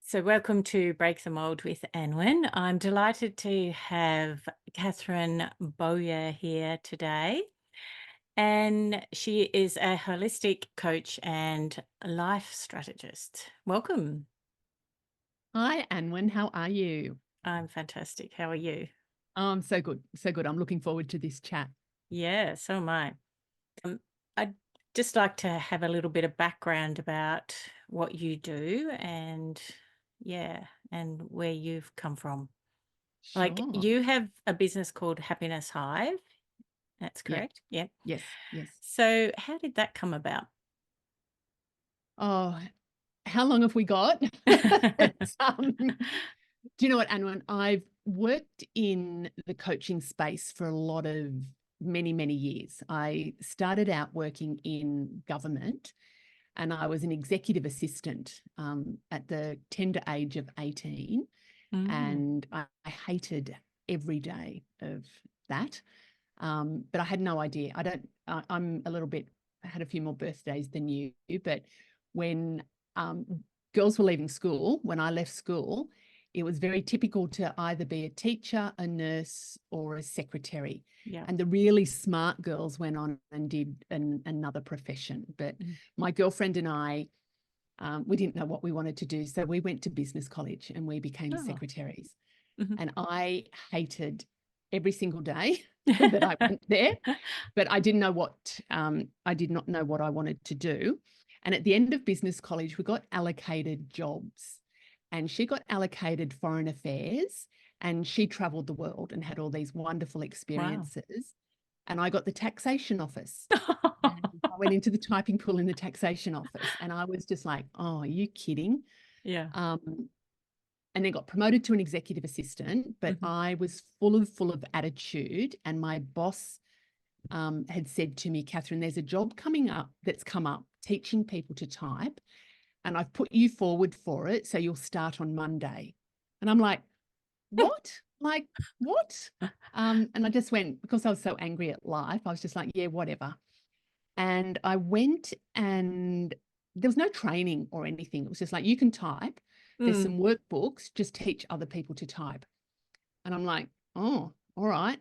So, welcome to Break the Mould with Anwyn. I'm delighted to have Catherine Bowyer here today. And she is a holistic coach and life strategist. Welcome. Hi, Anwyn. How are you? I'm fantastic. How are you? I'm so good. So good. I'm looking forward to this chat. Yeah, so am I. I'd just like to have a little bit of background about what you do and, yeah, and where you've come from. Like, Sure. you have a business called Happiness Hive. That's Yeah. correct. Yep. Yes. Yes. So how did that come about? Oh, how long have we got? Do you know what, Anwyn? I've worked in the coaching space for a lot of many, many years. I started out working in government and I was an executive assistant at the tender age of 18. Mm. And I hated every day of that. But I had no idea. I'm a little bit, I had a few more birthdays than you, but when girls were leaving school, when I left school, it was very typical to either be a teacher, a nurse, or a secretary. Yeah. And the really smart girls went on and did another profession. But my girlfriend and I, we didn't know what we wanted to do. So we went to business college and we became Oh. secretaries. Mhm. And I hated every single day that I went there, but I didn't know I did not know what I wanted to do. And at the end of business college, we got allocated jobs, and she got allocated foreign affairs, and she traveled the world and had all these wonderful Wow. experiences. And I got the taxation office. And I went into the typing pool in the taxation office, and I was just like, oh, are you kidding? Yeah. Um, and then got promoted to an executive assistant, but Mhm. I was full of attitude. And my boss had said to me, Catherine, there's a job coming up that's come up teaching people to type, and I've put you forward for it, so you'll start on Monday. And I'm like, what? Like, what? And I just went, because I was so angry at life, I was just like, yeah, whatever. And I went, and there was no training or anything. It was just like, you can type. There's Mm. some workbooks, just teach other people to type. And I'm like, oh, all right.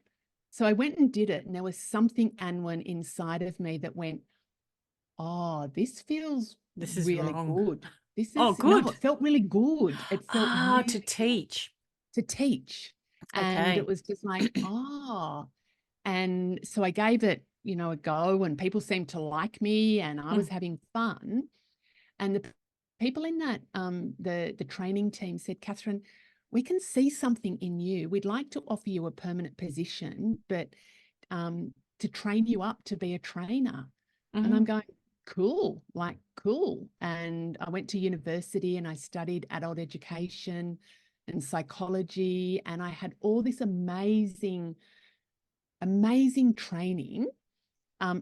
So I went and did it. And there was something, Anwyn, inside of me that went, oh, this feels This is really wrong. good. Oh, No, good. it felt really good. It felt To really good teach. to teach. And it Okay. was just like, oh. And so I gave it, a go, and people seemed to like me, and I was Mm. having fun. And the people in that the training team said, Catherine, we can see something in you. We'd like to offer you a permanent position, but to train you up to be a trainer. And I'm Mhm. going, cool, like cool. And I went to university and I studied adult education and psychology, and I had all this amazing, amazing training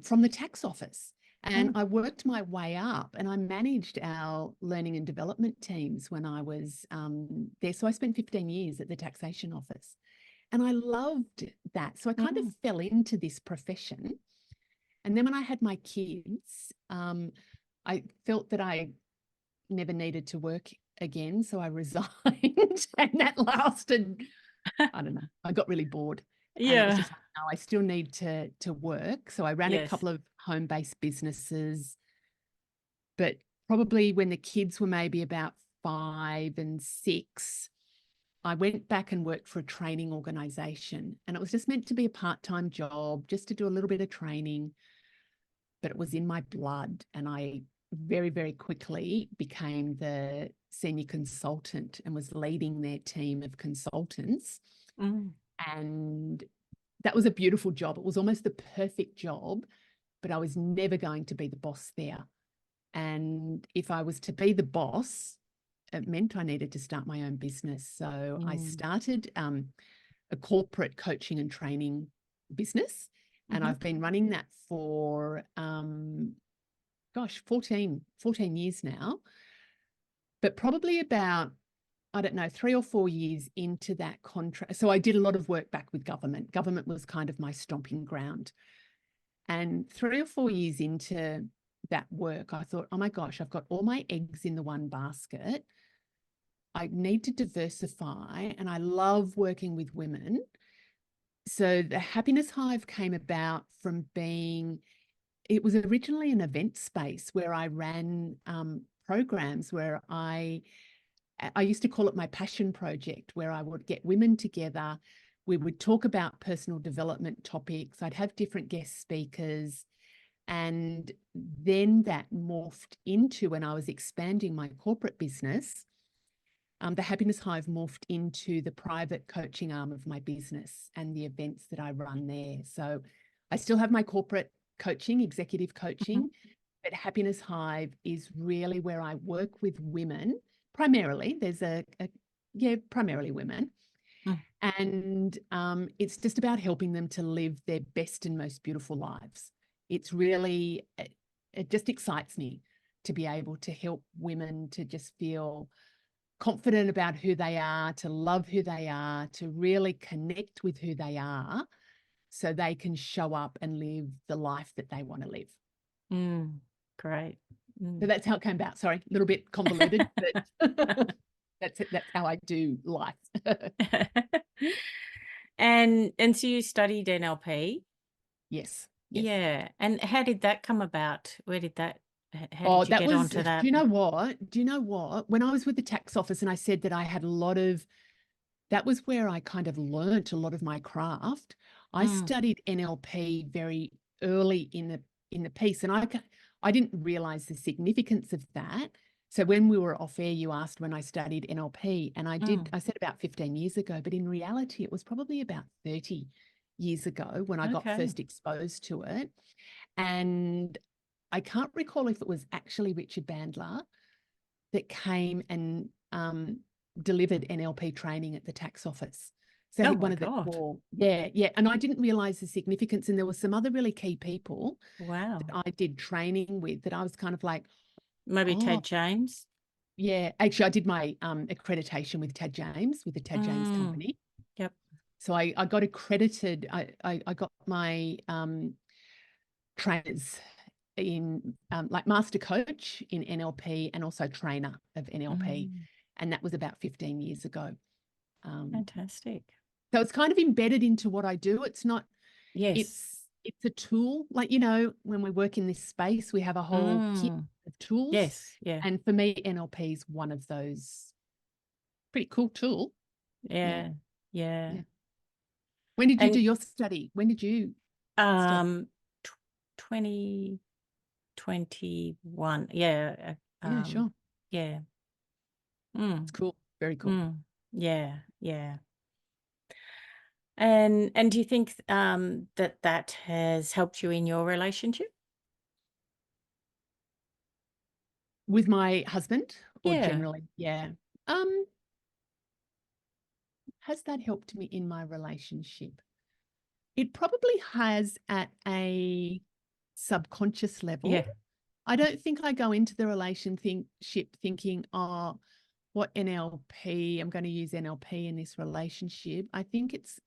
from the tax office. And Mm. I worked my way up, and I managed our learning and development teams when I was there. So I spent 15 years at the taxation office, and I loved that. So I kind of Mm. fell into this profession. And then when I had my kids, I felt that I never needed to work again. So I resigned, and that lasted, I don't know, I got really bored. And it was Yeah. just like, no, I still need to work. So I ran a Yes. couple of home-based businesses, but probably when the kids were maybe about 5 and 6, I went back and worked for a training organization. And it was just meant to be a part-time job, just to do a little bit of training, but it was in my blood. And I very, very quickly became the senior consultant and was leading their team of consultants. Mm. And that was a beautiful job. It was almost the perfect job, but I was never going to be the boss there. And if I was to be the boss, it meant I needed to start my own business. So I Mm. started a corporate coaching and training business. And Mhm. I've been running that for, 14 years now. But probably about, I don't know, 3 or 4 years into that contract. So I did a lot of work back with government. Government was kind of my stomping ground. And 3 or 4 years into that work, I thought, oh my gosh, I've got all my eggs in the one basket. I need to diversify, and I love working with women. So the Happiness Hive came about from being, it was originally an event space where I ran programs where I used to call it my passion project, where I would get women together. We would talk about personal development topics. I'd have different guest speakers. And then that morphed into, when I was expanding my corporate business, the Happiness Hive morphed into the private coaching arm of my business and the events that I run there. So I still have my corporate coaching, executive Mhm. coaching, but Happiness Hive is really where I work with women. Primarily, there's primarily women. Mm. And it's just about helping them to live their best and most beautiful lives. It's really, it just excites me to be able to help women to just feel confident about who they are, to love who they are, to really connect with who they are so they can show up and live the life that they want to live. Mm. Great. So Mm. that's how it came about. Sorry, a little bit convoluted, but that's it. That's how I do life. And so you studied NLP? Yes, yes. Yeah, and how did that come about? Where did that how Oh, did you that get was, do onto that? you know what? Do you know what? When I was with the tax office and I said that I had a lot of, that was where I kind of learnt a lot of my craft. I Mm, studied NLP very early in the piece, and I didn't realize the significance of that. So when we were off air, you asked when I studied NLP, and mm, I said about 15 years ago, but in reality, it was probably about 30 years ago when I got okay. first exposed to it. And I can't recall if it was actually Richard Bandler that came and delivered NLP training at the tax office. So Oh one my of the God. core, yeah, yeah. And I didn't realize the significance. And there were some other really key people that Wow. I did training with that I was kind of like, Maybe oh, Ted James? yeah. Actually, I did my accreditation with Tad James, with the Tad James Mm, company. yep. So I got accredited. I got my trainers in like master coach in NLP and also trainer of NLP. Mm, And that was about 15 years ago. Um, fantastic. so it's kind of embedded into what I do. It's not, Yes. it's a tool. Like, you know, when we work in this space, we have a whole kit Mm, of tools. yes, yeah. And for me, NLP is one of those pretty cool tool. Yeah. Yeah. Yeah. Yeah. When did you do And your study? When did you study? um tw 2021. Yeah, Yeah, sure. yeah. It's Mm, cool. Very cool. mm. Yeah, yeah. And do you think that that has helped you in your relationship? With my husband or Yeah. generally? Yeah. Um, has that helped me in my relationship? It probably has at a subconscious level. Yeah. I don't think I go into the relationship thinking, oh, what NLP, I'm going to use NLP in this relationship. I think it's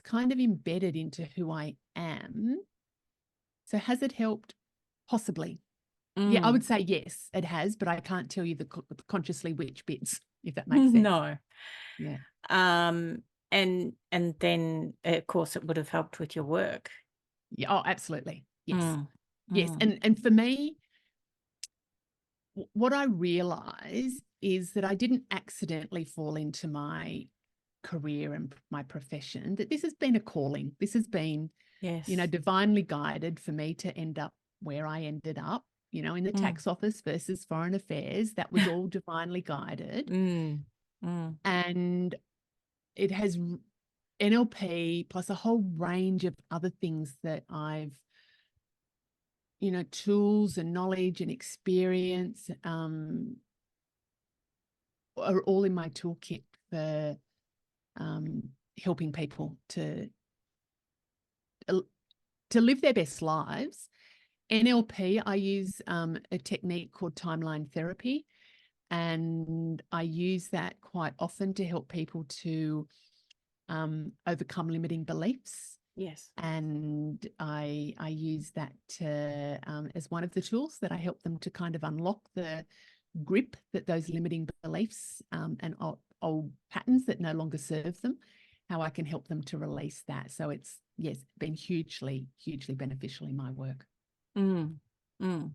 kind of embedded into who I am. So has it helped? Possibly. Yeah, I Mm. would say yes, it has, but I can't tell you consciously which bits, if that makes sense. No. Yeah. Um, and then, of course, it would have helped with your work. Yeah. Oh, absolutely. Yes. Mm, Yes. mm. And for me, what I realize is that I didn't accidentally fall into my career and my profession, that this has been a calling. This has been, you know, Yes. divinely guided for me to end up where I ended up, you know, in the Mm. tax office versus foreign affairs. That was all divinely guided. Mm, mm. And it has NLP plus a whole range of other things that I've, you know, tools and knowledge and experience are all in my toolkit for helping people to live their best lives. NLP, I use a technique called timeline therapy, and I use that quite often to help people to overcome limiting beliefs. Yes. And I use that to, as one of the tools that I help them to kind of unlock the grip that those limiting beliefs and old patterns that no longer serve them, how I can help them to release that. So it's, yes, been hugely, hugely beneficial in my work. Mm. Mm.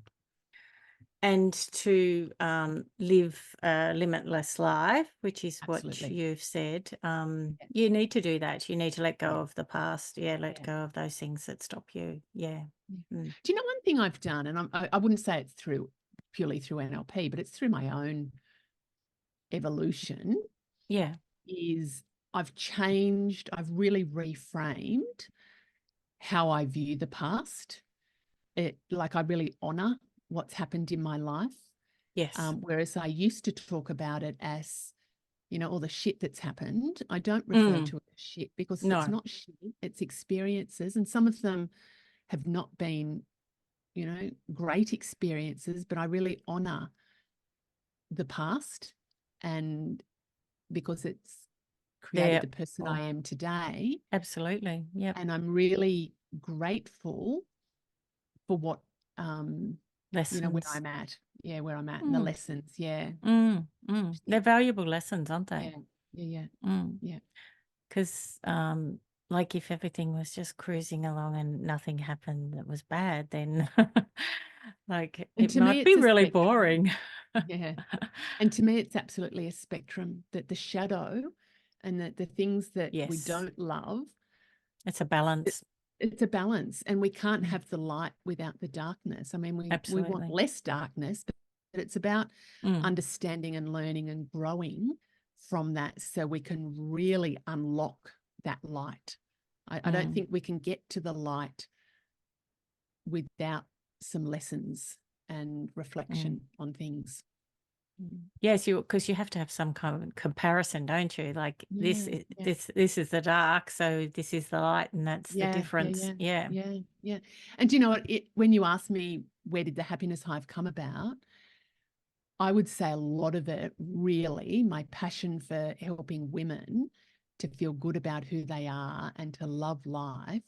And to live a limitless life, which is what Absolutely. you've said, Yeah. you need to do that. You need to let go Yeah. of the past. Yeah, let Yeah. go of those things that stop you. Yeah. Yeah. Mm. Do you know one thing I've done, and I wouldn't say it's purely through NLP, but it's through my own evolution, Yeah. is I've really reframed how I view the past. Like I really honor what's happened in my life. Yes. Whereas I used to talk about it as, all the shit that's happened. I don't refer Mm. to it as shit because it's No. not shit, it's experiences. And some of them have not been, great experiences, but I really honor the past, and because it's created There. the person I Oh, am today. absolutely. Yep. And I'm really grateful for what, where Lessons. I'm at. Yeah, where I'm at and the Mm. lessons. Yeah. Mm. Mm. They're valuable lessons, aren't Yeah. they? Yeah. Yeah. Mm. Yeah. Because, like, if everything was just cruising along and nothing happened that was bad, then, like, And it to me, might be it's a really spectrum. boring. Yeah. And to me, it's absolutely a spectrum, that the shadow and the things that we Yes, don't love, it's a it, balance. it's a balance. And we can't Mm, have the light without the darkness. I mean, we want absolutely. less darkness, but it's about Mm, understanding and learning and growing from that so we can really unlock that light. I don't mm, think we can get to the light without some lessons and mm. reflection on things. Mm. Yes, because you have to have some kind of comparison, don't you? Like, Yeah, yeah, this is the dark, so this is the light, and that's the yeah, yeah, difference. yeah, Yeah. yeah, yeah. And do you know what? When you ask me where did the happiness hive come about, I would say a lot of it, really, my passion for helping women to feel good about who they are and to love life,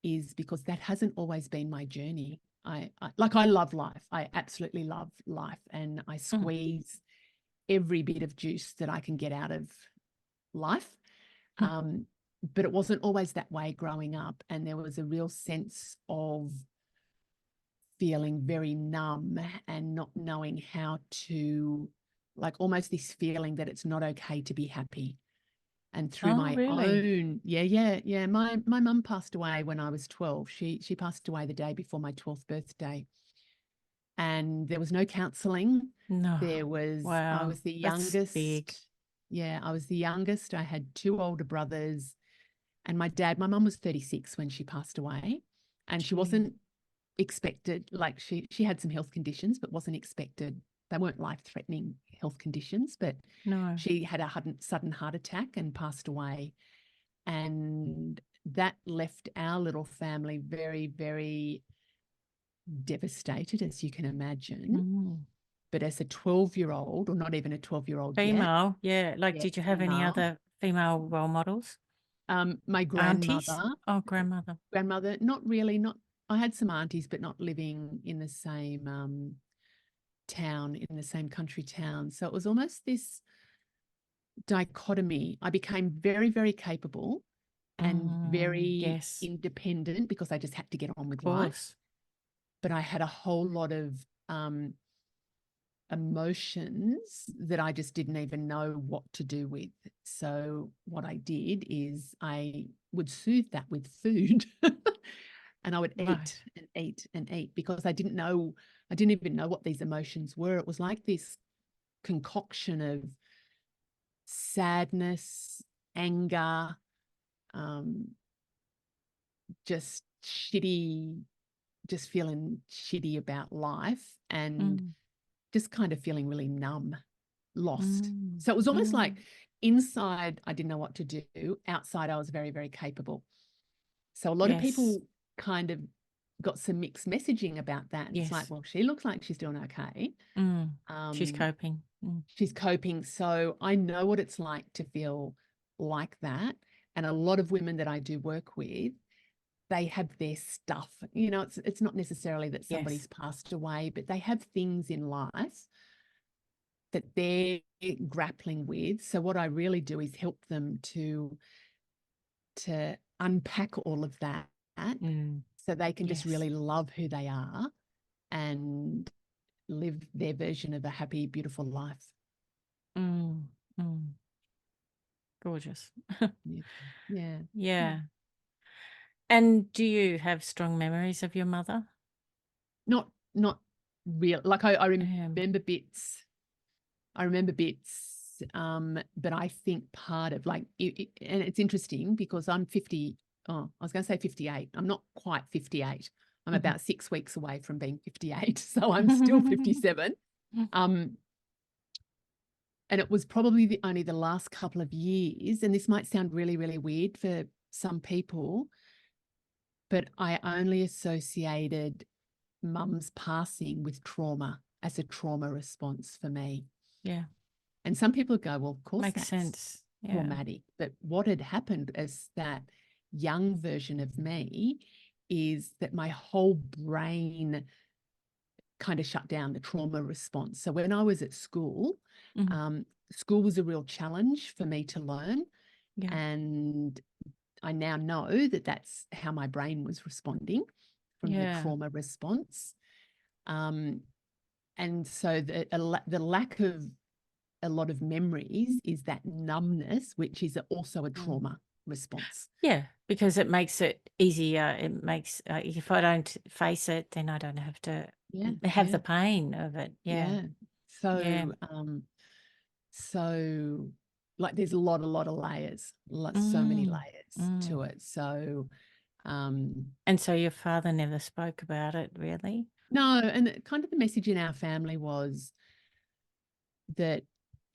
is because that hasn't always been my journey. I love life. I absolutely love life, and I Mm, squeeze every bit of juice that I can get out of life. mm, Um, but it wasn't always that way growing up, and there was a real sense of feeling very numb and not knowing how to, like, almost this feeling that it's not okay to be happy. And through oh, my really? own, yeah. My mum passed away when I was 12. She passed away the day before my 12th birthday. And there was no counseling. No. I Wow. was the That's big. youngest. Yeah, I was the youngest. I had two older brothers, and my mum was 36 when she passed away, and she Gee. wasn't expected. Like, she had some health conditions, but wasn't expected. They weren't life-threatening health conditions, but No. she had a sudden heart attack and passed away. And that left our little family very, very devastated, as you can imagine. Mm. But as a 12-year-old, or not even a 12-year-old yet, Female, yeah. Like, yeah, did you have any female, other female role models? my Aunties? Oh, grandmother. grandmother, not really, not, I had some aunties, but not living in the same town, in the same country town. So it was almost this dichotomy. I became very, very capable and Mm, very yes, independent because I just had to get on of with life. course. But I had a whole lot of emotions that I just didn't even know what to do with. So what I did is I would soothe that with food. And I would eat Right. and eat and eat because I didn't even know what these emotions were. It was like this concoction of sadness, anger, um, just shitty, just feeling shitty about life, and Mm, just kind of feeling really numb, lost. mm, So it was almost like mm. inside, I didn't know what to do. Outside, I was very, very capable. So a lot of Yes, people kind of got some mixed messaging about that. And it's like, yes. well, she looks like she's doing okay. Mm. She's Um, coping. Mm. she's coping. So I know what it's like to feel like that. And a lot of women that I do work with, they have their stuff. It's not necessarily that Yes. somebody's passed away, but they have things in life that they're grappling with. So what I really do is help them to unpack all of that Mm. so they can just Yes. really love who they are and live their version of a happy, beautiful life. Mm. Mm. Gorgeous. Yeah. Yeah. Yeah. And do you have strong memories of your mother? Not real. Like I Um, remember bits. I remember bits. But I think part of like, and it's interesting because I'm 50. Oh, I was going to say 58. I'm not quite 58. I'm mhm. about 6 weeks away from being 58. So I'm still 57. Um, and it was probably only the last couple of years, and this might sound really, really weird for some people, but I only associated mum's passing with trauma as a trauma response for me. Yeah, And some people go, well, of course makes that's sense. Yeah. traumatic. But what had happened as that young version of me is that my whole brain kind of shut down, the trauma response. So when I was at school, Mhm. school was a real challenge for me to learn. Yeah. And I now know that that's how my brain was responding from the Yeah. trauma response. And so the lack of a lot of memories is that numbness, which is also a Mm. trauma response. Yeah, because it makes it easier. It makes, if I don't face it, then I don't have to Yeah, have yeah, the pain of it. Yeah. yeah. Yeah. So like there's a lot of layers, so many Mm. layers to Mm. it. So um, And so your father never spoke about it, really? no, and kind of the message in our family was that,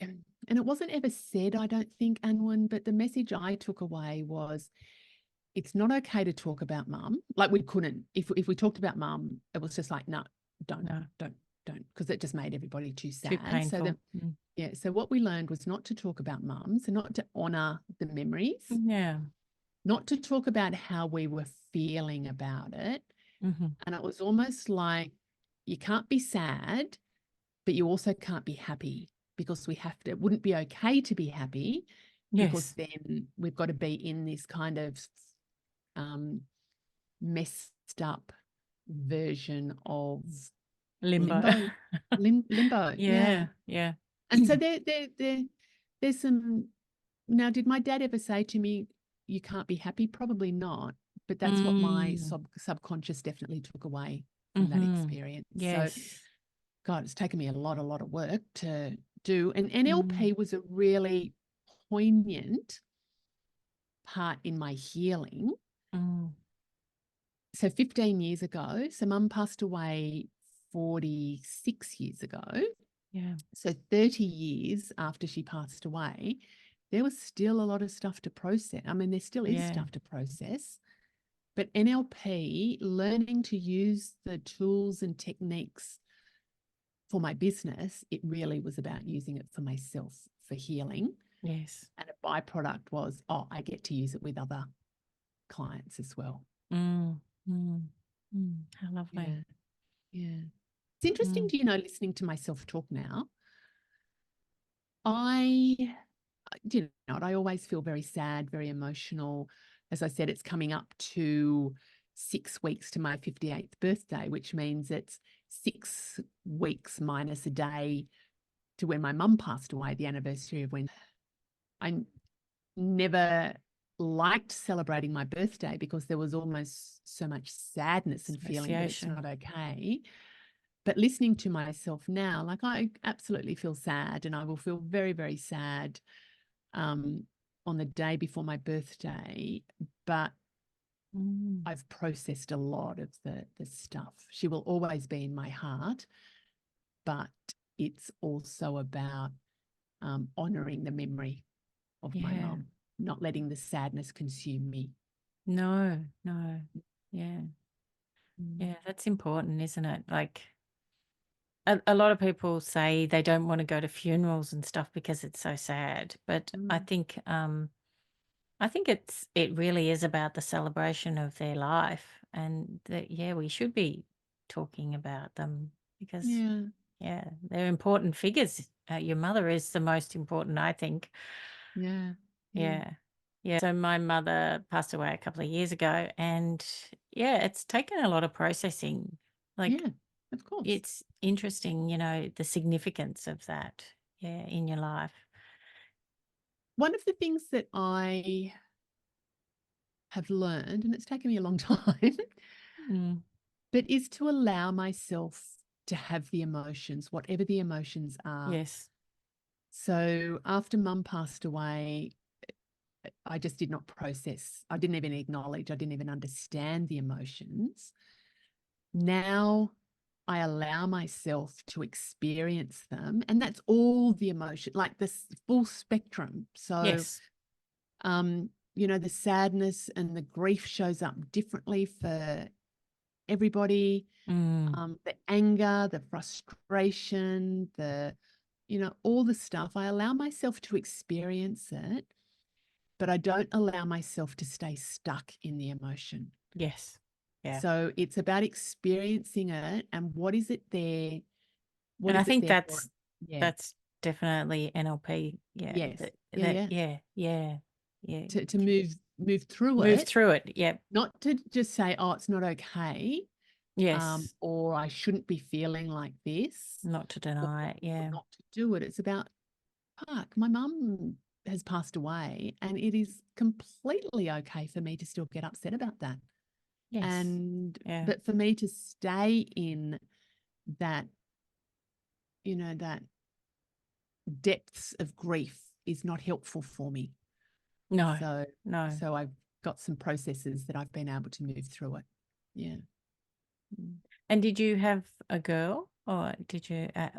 and it wasn't ever said, I don't think, Anwyn, but the message I took away was it's not okay to talk about mum. Like we couldn't, if we talked about mum, it was just like, no, don't, No, don't, don't, because it just made everybody too too sad. So painful. then, yeah. So what we learned was not to talk about mum, so not to honor the memories, Yeah. not to talk about how we were feeling about it. Mm-hmm. And it was almost like you can't be sad, but you also can't be happy because we have to, it wouldn't be okay to be happy because Yes. then we've got to be in this kind of um, messed up version of Limbo. limbo. Limbo, yeah. Yeah. Yeah. And so there's some. Now, did my dad ever say to me, "You can't be happy"? Probably not. But that's what my Mm. subconscious definitely took away from that Mm-hmm. experience. So, Yes. God, it's taken me a lot of work to do. And Mm. NLP was a really poignant part in my healing. Mm. So 15 years ago, so mum passed away 46 years ago. Yeah. So 30 years after she passed away, there was still a lot of stuff to process. I mean, there still is Yeah. stuff to process. But NLP, learning to use the tools and techniques for my business, it really was about using it for myself for healing. Yes. And a byproduct was, oh, I get to use it with other clients as well. Mm. Mm. Mm. How lovely. Yeah. Yeah. It's interesting, Mm. do you know, listening to myself talk now, I, you know, I always feel very sad, very emotional. As I said, it's coming up to 6 weeks to my 58th birthday, which means it's 6 weeks minus a day to when my mum passed away, the anniversary of when I never liked celebrating my birthday because there was almost so much sadness and feeling that it's Association. not okay. But listening to myself now, like I absolutely feel sad and I will feel very, very sad on the day before my birthday. But Mm. I've processed a lot of the stuff. She will always be in my heart, but it's also about honoring the memory of my Yeah. mum, not letting the sadness consume me. No, no. Yeah. Mm. Yeah. That's important, isn't it? Like a lot of people say they don't want to go to funerals and stuff because it's so sad. But Mm. I think it really is about the celebration of their life and that yeah, we should be talking about them because Yeah. Yeah. They're important figures. Your mother is the most important, I think. Yeah. Yeah. Yeah. Yeah. So my mother passed away a couple of years ago, and yeah, it's taken a lot of processing. Like, Yeah. Of course. it's interesting, the significance of that, yeah, in your life. One of the things that I have learned, and it's taken me a long time, Mm, but is to allow myself to have the emotions, whatever the emotions are. yes. So after mum passed away, I just did not process. I didn't even acknowledge. I didn't even understand the emotions. Now I allow myself to experience them, and that's all the emotion, like this full spectrum. So, Yes. the sadness and the grief shows up differently for everybody. Mm, The anger, the frustration, all the stuff. I allow myself to experience it, but I don't allow myself to stay stuck in the emotion. yes. Yeah. So it's about experiencing it and what is it there? What And I is it think there for? Yeah. that's definitely NLP. Yeah. Yes. Yeah. That, Yeah. yeah. Yeah. Yeah. To move through Move it, through it. Yep. not to just say, oh, it's not okay, Yes. or I shouldn't be feeling like this, Not to or deny it. Yeah. not to do it. It's about, fuck, my mum has passed away, and it is completely okay for me to still get upset about that. Yes. And Yeah. but for me to stay in that, that depths of grief is not helpful for me. No. So No. so I've got some processes that I've been able to move through it. Yeah. Mm. And did you have a girl, or did you I've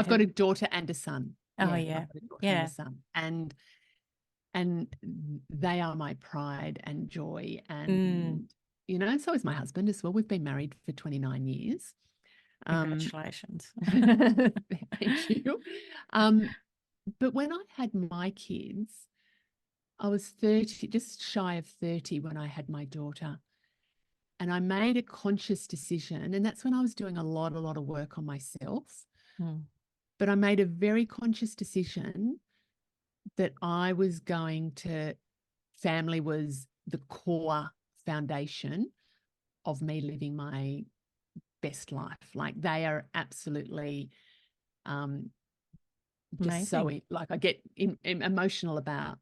got have? a daughter and a son. Oh, Yeah, I've yeah. got a daughter and a Yeah. son. And they are my pride and joy. Mm, And and so is my husband as well. We've been married for 29 years. Um, congratulations. thank you. Um, but when I had my kids, I was 30, just shy of 30 when I had my daughter. And I made a conscious decision. And that's when I was doing a lot of work on myself. Mm, But I made a very conscious decision that I was going to, family was the core foundation of me living my best life. Like they are absolutely um, just so, amazing. like I get emotional about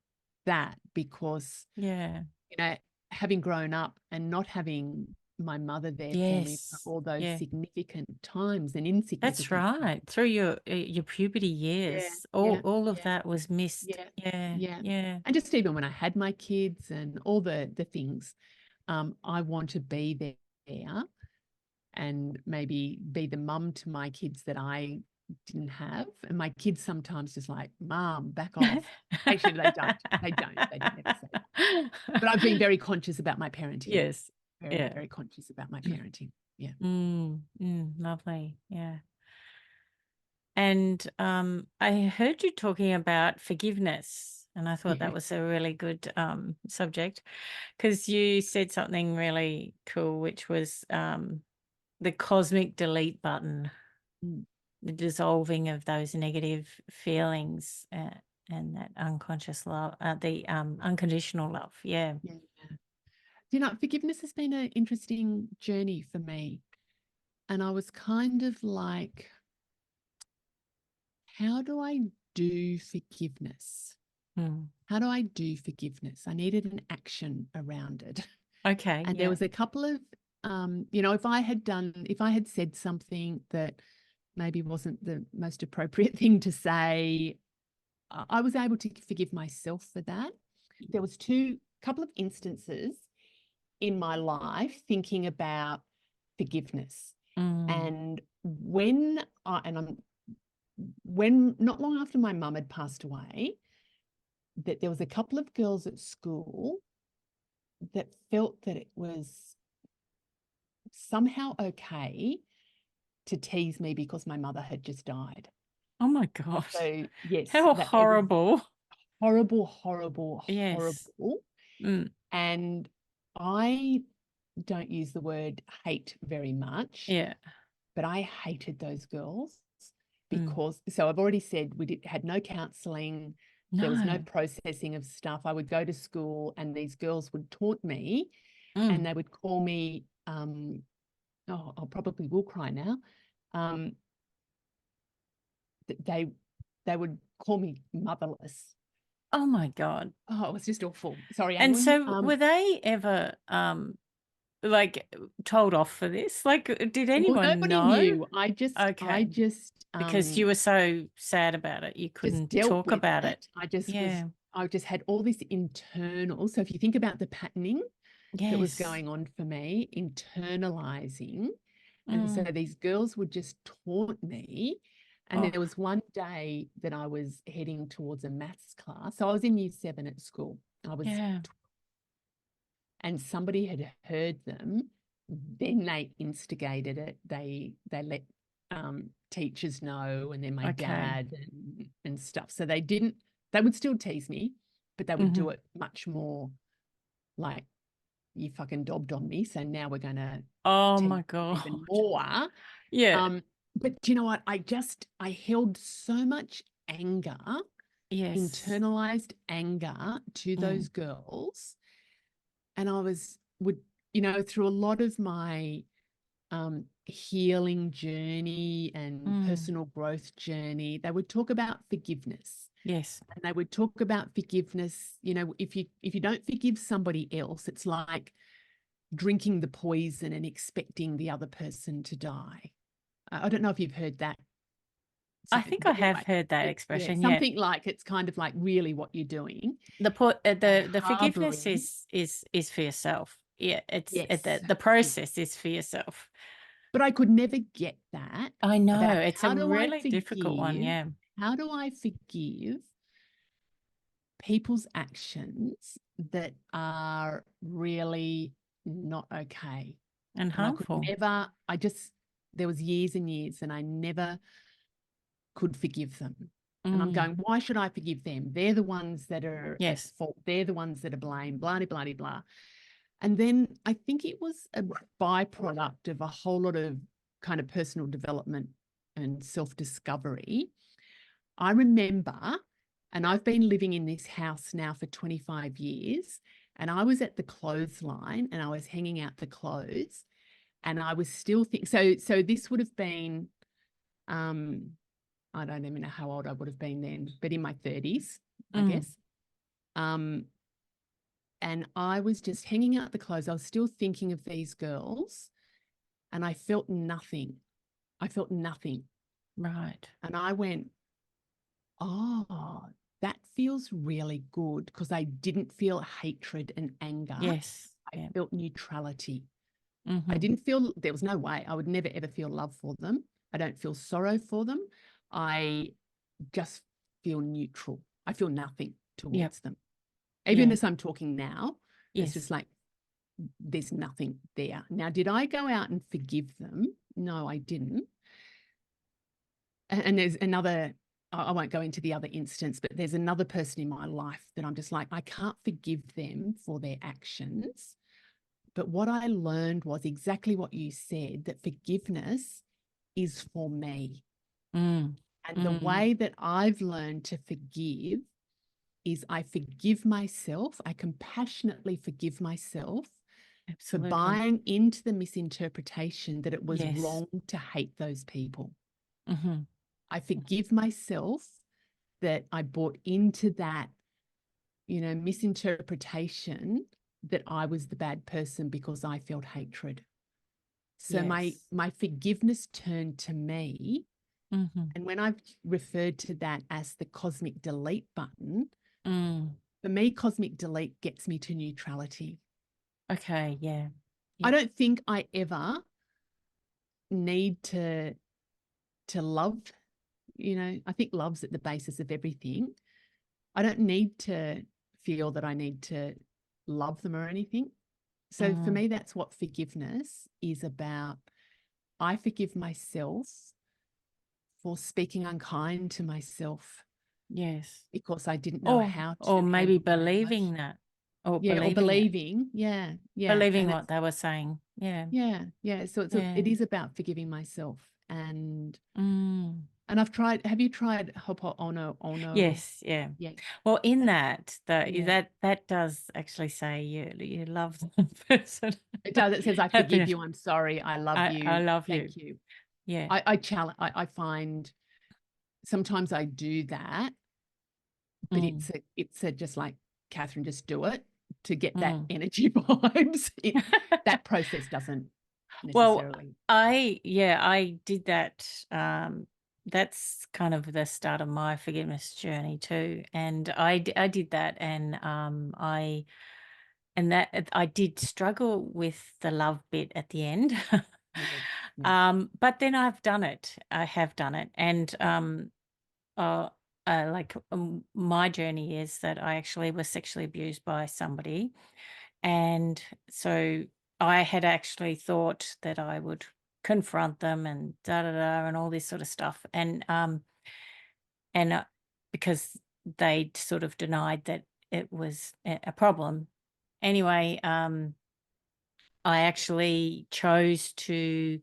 that because, Yeah. you know, having grown up and not having my mother there for me for Yes. all those Yeah. significant times and That's insignificant right. times. Through your puberty Yeah, years, yeah, all of yeah, that was missed. yeah, Yeah. yeah. Yeah. And just even when I had my kids and all the things, I want to be there and maybe be the mum to my kids that I didn't have. And my kids sometimes just like, Mom, back off. Actually, they don't. They don't. They don't ever say that. But I've been very conscious about my parenting. Yes. Very, Yeah. very conscious about my parenting. Yeah. Lovely. Yeah. And I heard you talking about forgiveness, and I thought that Yeah. was a really good subject, because you said something really cool, which was the cosmic delete button, Mm. the dissolving of those negative feelings, and that unconscious love, the unconditional love. Yeah. Yeah. Forgiveness has been an interesting journey for me. And I was kind of like, how do I do forgiveness? Mm. How do I do forgiveness? I needed an action around it. Okay. And there Yeah. was a couple of, if I had said something that maybe wasn't the most appropriate thing to say, I was able to forgive myself for that. There was couple of instances in my life thinking about forgiveness. Mm. And when not long after my mum had passed away, that there was a couple of girls at school that felt that it was somehow okay to tease me because my mother had just died. Oh my God. So yes, How that it was horrible. horrible, horrible, Yes. horrible. Mm. And I don't use the word hate very much, Yeah. but I hated those girls. because, so I've already said had no counselling. There was no No. processing of stuff. I would go to school and these girls would taunt me and Mm. they would call me, oh, I probably will cry now. They would call me motherless. Oh my God. Oh, it was just awful. Sorry, And Anwyn. so were they ever like told off for this? Like, did Well, anyone nobody know? knew. I Okay. just Because you were so sad about it, you just couldn't dealt talk with about it. it. Yeah. I just had all this internal. So if you think about the patterning that was Yes. going on for me, internalizing. And so Mm. these girls would just taunt me. And Oh, there was one day that I was heading towards a maths class. So I was in year 7 at school. yeah. And somebody had heard them. Then they instigated it. They let teachers know, and then my Okay. dad and stuff. So they would still tease me, but they would do Mhm. it much more like, you fucking dobbed on me, so now we're going to Oh tease my God. even more. Yeah. But do you know what? I held so much anger, Yes. internalized anger to those Mm. girls. And through a lot of my healing journey and Mm. personal growth journey, they would talk about forgiveness. Yes. And they would talk about forgiveness. If you don't forgive somebody else, it's like drinking the poison and expecting the other person to die. I don't know if you've heard that. I think I But have anyway, heard that expression. Yeah. something like, it's kind of like really what you're doing and The forgiveness harboring. is for yourself. Yeah, it's Yes. the process is for yourself. But I could never get that I know, about it's a how do I really difficult one, forgive? yeah, How do I forgive people's actions that are really not okay? and And I could harmful. never, there was years and years and I never could forgive them. And I'm Mm. going, why should I forgive them? They're the ones that are at Yes. fault. They're the ones that are blamed, blah, blah, blah, blah. And then I think it was a byproduct of a whole lot of kind of personal development and self-discovery. I remember, and I've been living in this house now for 25 years, and I was at the clothesline and I was hanging out the clothes, and I was still thinking, so this would have been, I don't even know how old I would have been then, but in my 30s, I Mm. guess. And I was just hanging out the clothes. I was still thinking of these girls and I felt nothing. I felt nothing. Right. And I went, oh, that feels really good, because I didn't feel hatred and anger. Yes. I Yeah. felt neutrality. I Mhm. didn't feel, there was no way. I would never, ever feel love for them. I don't feel sorrow for them. I just feel neutral. I feel nothing Yep. towards them. Even Yeah. as I'm talking now, it's just Yes. like, there's nothing there. Now, did I go out and forgive them? No, I didn't. And there's another, I won't go into the other instance, but there's another person in my life that I'm just like, I can't forgive them for their actions. But what I learned was exactly what you said, that forgiveness is for me. Mm. And the Mm. way that I've learned to forgive is I forgive myself. I compassionately forgive myself for Absolutely. buying into the misinterpretation that it was Yes. wrong to hate those people. Mhm. I forgive myself that I bought into that, misinterpretation that I was the bad person because I felt hatred. So my Yes. forgiveness turned to me. Mhm. And when I've referred to that as the cosmic delete button, Mm. for me, cosmic delete gets me to neutrality. Okay, yeah. I Yep. don't think I ever need to love. I think love's at the basis of everything. I don't need to feel that I need to love them or anything. So for Mm. me, that's what forgiveness is about. I forgive myself for speaking unkind to myself Yes. because I didn't know Or how or to maybe handle my believing emotions. that. Or Yeah, or believing it. believing. Yeah, yeah. Believing And what it's, they were saying. Yeah. yeah, yeah. So Yeah. it is about forgiving myself. And Mm. And have you tried Hopo'ono? Yes, yeah. Yeah, Well, in that, that, yeah. that does actually say you love the person. It does. It says, I At the forgive end, you. I'm sorry. I love I you. love you. Thank you. Yeah. I find sometimes I do that, but Mm, it's a just like, Catherine, just do it to get that mm. energy vibes. That process doesn't Well, necessarily. I did that. That's kind of the start of my forgiveness journey too, and I did that, and I did struggle with the love bit at the end. Yeah, yeah, But then I've done it. I have done it, and uh, my journey is that I actually was sexually abused by somebody, and so I had actually thought that I would confront them and da da da and all this sort of stuff, and because they'd sort of denied that it was a problem. Anyway, I actually chose to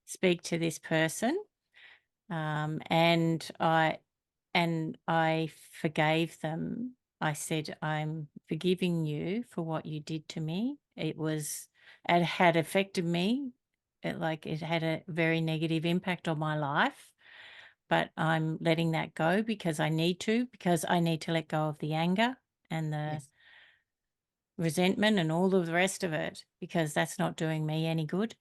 speak to this person, and I forgave them. I said, "I'm forgiving you for what you did to me. It had affected me. It had a very negative impact on my life, but I'm letting that go because I need to let go of the anger and the yes, resentment and all of the rest of it, because that's not doing me any good.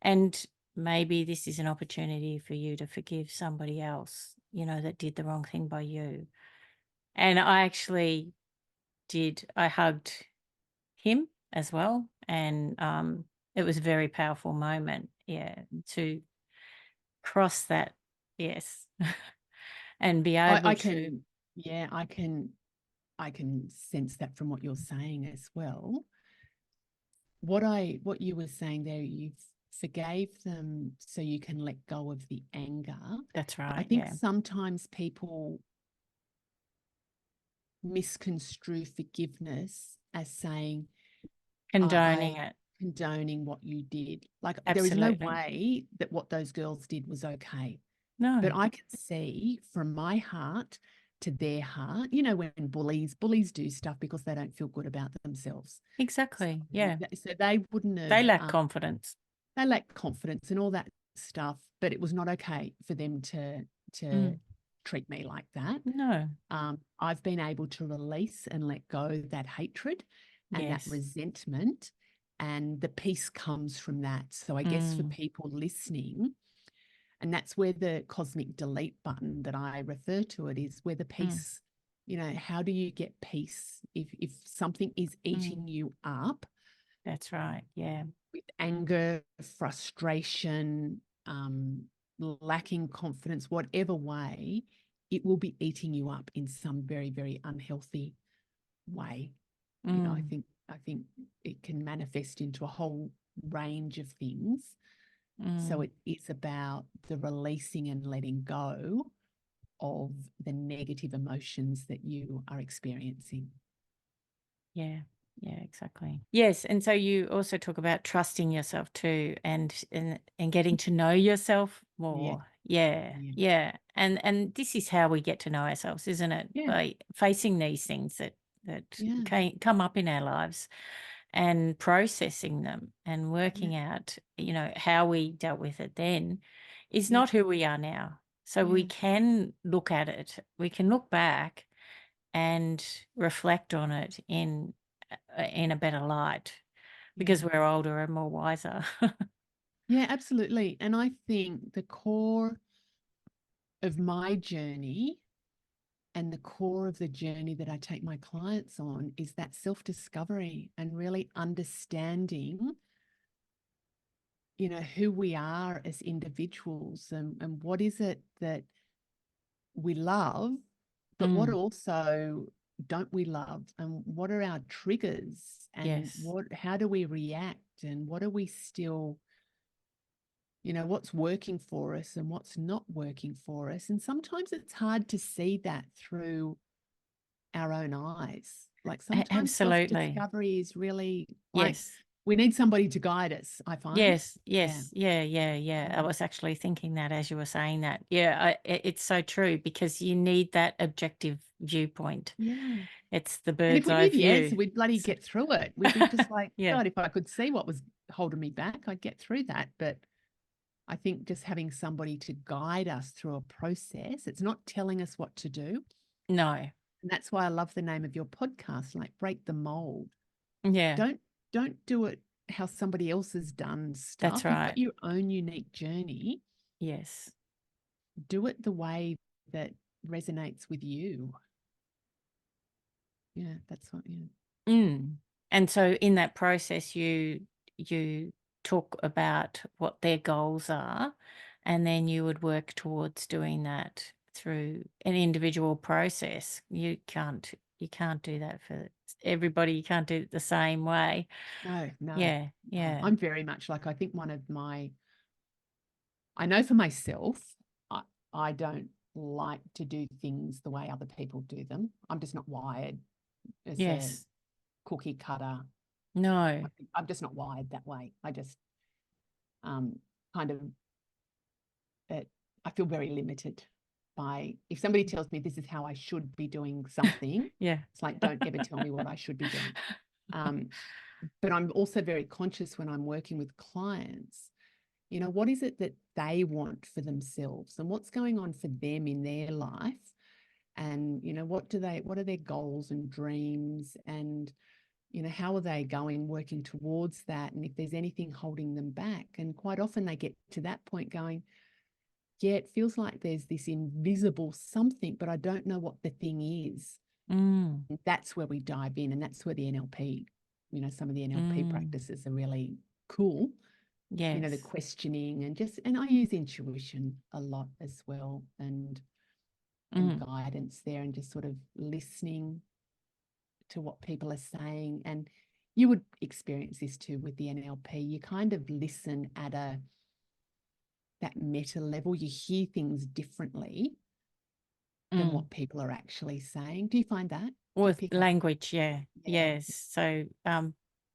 And maybe this is an opportunity for you to forgive somebody else, that did the wrong thing by you." And I actually did. I hugged him as well. And it was a very powerful moment. Yeah. To cross that. Yes. And be able I to. can. Yeah, I can sense that from what you're saying as well. What you were saying there, you forgave them so you can let go of the anger. That's I right. think Yeah. sometimes people misconstrue forgiveness as saying, Condoning I it. condoning what you did. Like, there is no Absolutely. way that what those girls did was okay. But No. I can see from my heart to their heart, when bullies do stuff because they don't feel good about themselves. So, Exactly. Yeah. so they wouldn't They have, lack confidence. they lack confidence and all that stuff, but it was not okay for them to Mm. treat me like that. No. I've been able to release and let go that hatred and that Yes. resentment, and the peace comes from that. So I guess for Mm. people listening, and that's where the cosmic delete button that I refer to it is, where the Mm. peace, how do you get peace if something is Mm. eating you up That's right. Yeah. with anger, frustration, lacking confidence, whatever way, it will be eating you up in some very, very unhealthy way. I Mm. think it can manifest into a whole range of things. So Mm. it is about the releasing and letting go of the negative emotions that you are experiencing. Yeah. Yeah, exactly. Yes, and so you also talk about trusting yourself too, and getting to know yourself Yeah, more. Yeah. yeah, Yeah. And this is how we get to know ourselves, isn't it? yeah, By facing these things that yeah, come up in our lives, and processing them and yeah, working out, how we dealt with it then is yeah, not who we are now. So we yeah, can look at it. We can look back and reflect on it in a better light, yeah. because we're older and more wiser. Yeah, absolutely. And I think the core of my journey and the core of the journey that I take my clients on is that self-discovery and really understanding, who we are as individuals, and what is it that we love, but what Mm, also don't we love, and what are our triggers, and yes. how do we react, and what are we still, what's working for us and what's not working for us. And sometimes it's hard to see that through our own eyes. Like sometimes Absolutely. self-discovery is really like, Yes. we need somebody to guide us, I find. Yes, Yeah. yes. Yeah, yeah, yeah. I Mm. was actually thinking that as you were saying that. Yeah, it's so true because you need that objective viewpoint. Yeah. It's the And if bird's we eye knew the answer, view. we'd bloody So get through it. We'd be just like, yeah. God, if I could see what was holding me back, I'd get through that. But I think just having somebody to guide us through a process, it's not telling us what to do. No. And that's why I love the name of your podcast, like break the mold. Yeah, Don't do it how somebody else has done that's stuff. You've got right. your own unique journey. Yes. Do it the way that resonates with you. Yeah, that's what, yeah. Mm. And so in that process, you talk about what their goals are, and then you would work towards doing that through an individual process. You can't do that for everybody. You can't do it the same way. No, no, Yeah, no. yeah, I'm very much like, I think I know for myself, I don't like to do things the way other people do them. I'm just not wired as a yes, cookie cutter. no, I'm just not wired that way. I just um, kind of, I feel very limited by, if somebody tells me this is how I should be doing something, yeah, it's like, don't ever tell me what I should be doing. Um, but I'm also very conscious when I'm working with clients, what is it that they want for themselves and what's going on for them in their life? And, what are their goals and dreams? And, how are they working towards that? And if there's anything holding them back. And quite often they get to that point going, yeah, it feels like there's this invisible something, but I don't know what the thing is. mm, And that's where we dive in. And that's where the NLP, some of the NLP mm, practices are really cool. The yes, questioning and I use intuition a lot as well, and mm, guidance there, and just sort of listening to what people are saying. And you would experience this too with the NLP. You kind of listen at that meta level. You hear things differently than mm. what people are actually saying. Do you find that? Do you With pick up? language, yeah. Yeah. Yes. So,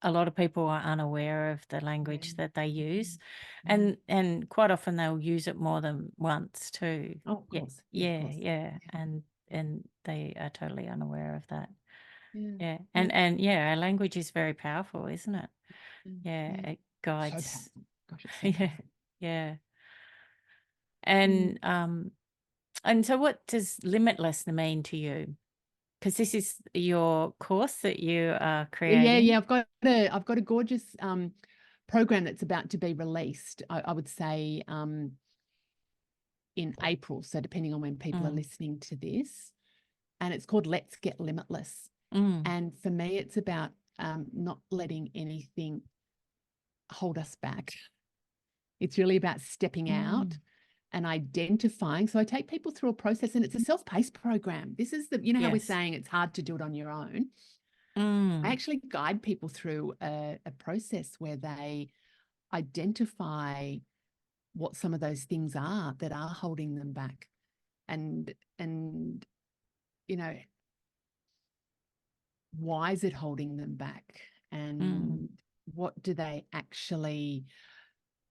a lot of people are unaware of the Yeah. language that they use, Yeah. and quite often they'll use it more than once too. Oh, of Yeah, course. Yeah, of yeah, course. yeah, and they are totally unaware of that. Yeah. Yeah, Yeah. and yeah, our language is very powerful, isn't it? Yeah. Yeah, Yeah. it So guides. powerful. Gosh, it's so Yeah, powerful. yeah, Mm. and so what does limitless mean to you? Because this is your course that you are Yeah, creating. yeah. I've got a gorgeous program that's about to be released. I would say in April. So depending on when people are Mm, listening to this, and it's called Let's Get Limitless. mm, And for me, it's about not letting anything hold us back. It's really about stepping out mm. and identifying. So I take people through a process, and it's a self-paced program. This is how we're Yes. saying it's hard to do it on your own. I Mm, actually guide people through a process where they identify what some of those things are that are holding them back, and you know why is it holding them back, mm, and what do they actually